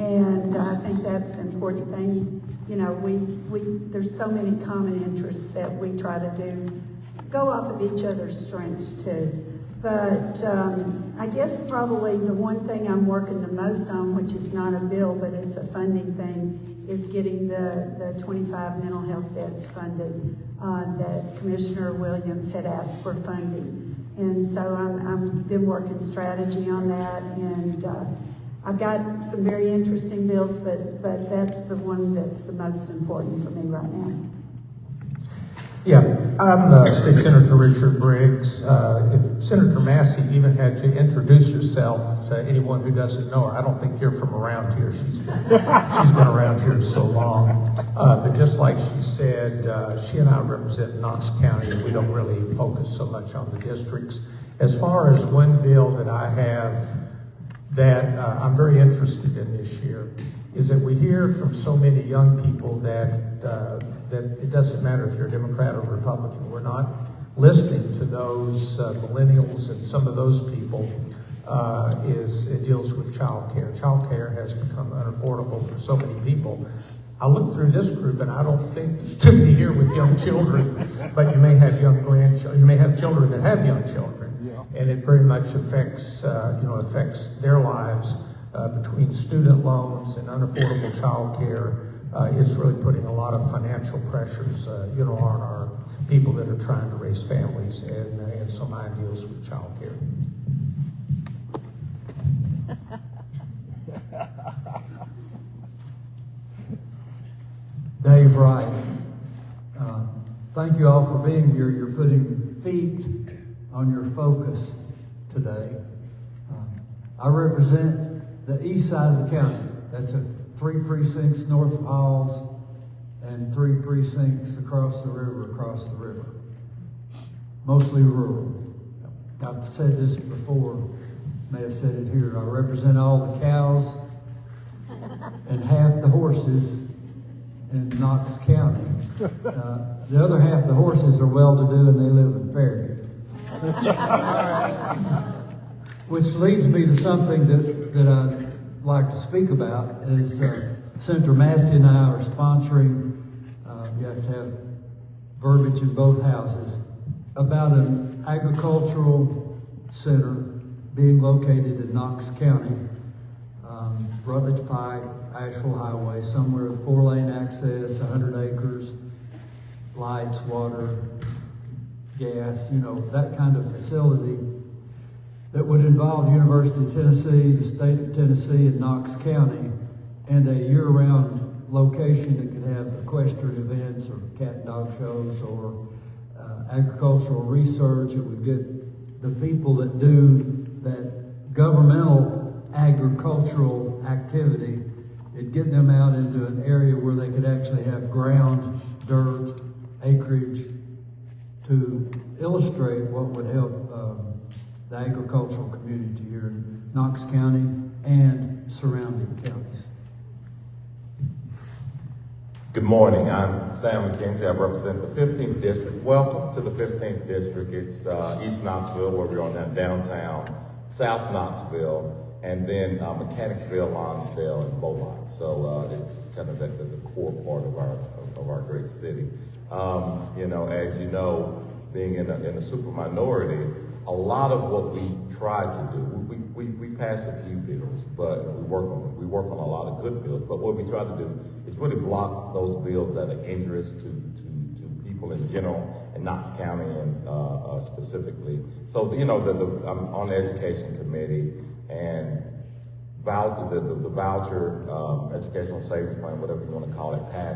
And I think that's an important thing. You know, there's so many common interests that we try to go off of each other's strengths too. But I guess probably the one thing I'm working the most on, which is not a bill, but it's a funding thing, is getting the 25 mental health beds funded that Commissioner Williams had asked for funding. And so I've been working strategy on that, and I've got some very interesting bills, but that's the one that's the most important for me right now. Yeah, I'm State Senator Richard Briggs. If Senator Massey even had to introduce herself to anyone who doesn't know her, I don't think you're from around here. She's been around here so long. But just like she said, she and I represent Knox County, and we don't really focus so much on the districts. As far as one bill that I have that I'm very interested in this year, is that we hear from so many young people that it doesn't matter if you're a Democrat or Republican. We're not listening to those millennials and some of those people. It deals with child care. Child care has become unaffordable for so many people. I look through this group, and I don't think there's too many here with young children, but you may have young grandchildren. You may have children that have young children, and it very much affects their lives. Between student loans and unaffordable child care, it's really putting a lot of financial pressures, on our people that are trying to raise families, and some ideals with child care. Dave Wright. Thank you all for being here. You're putting feet on your focus today. I represent the east side of the county. That's 3 precincts north of Halls and 3 precincts across the river. Mostly rural. I've said this before, may have said it here. I represent all the cows and half the horses in Knox County. The other half of the horses are well-to-do and they live in Fairview. Which leads me to something that I'd like to speak about is Senator Massey and I are sponsoring, you have to have verbiage in both houses, about an agricultural center being located in Knox County, Rutledge Pike, Asheville Highway, somewhere with 4-lane access, 100 acres, lights, water, gas, that kind of facility that would involve the University of Tennessee, the state of Tennessee, and Knox County, and a year-round location that could have equestrian events or cat and dog shows or agricultural research. It would get the people that do that governmental agricultural activity, it'd get them out into an area where they could actually have ground, dirt, acreage to illustrate what would help the agricultural community here in Knox County and surrounding counties. Good morning. I'm Sam McKenzie. I represent the 15th District. Welcome to the 15th District. It's East Knoxville, where we're on that downtown, South Knoxville, and then Mechanicsville, Lonsdale, and Beaumont. So it's kind of at the core part of our great city. As you know, being in a super minority, a lot of what we try to do, we pass a few bills, but we work on a lot of good bills. But what we try to do is really block those bills that are injurious to people in general, and Knox County and specifically. So I'm on the education committee, and the voucher educational savings plan, whatever you want to call it, passed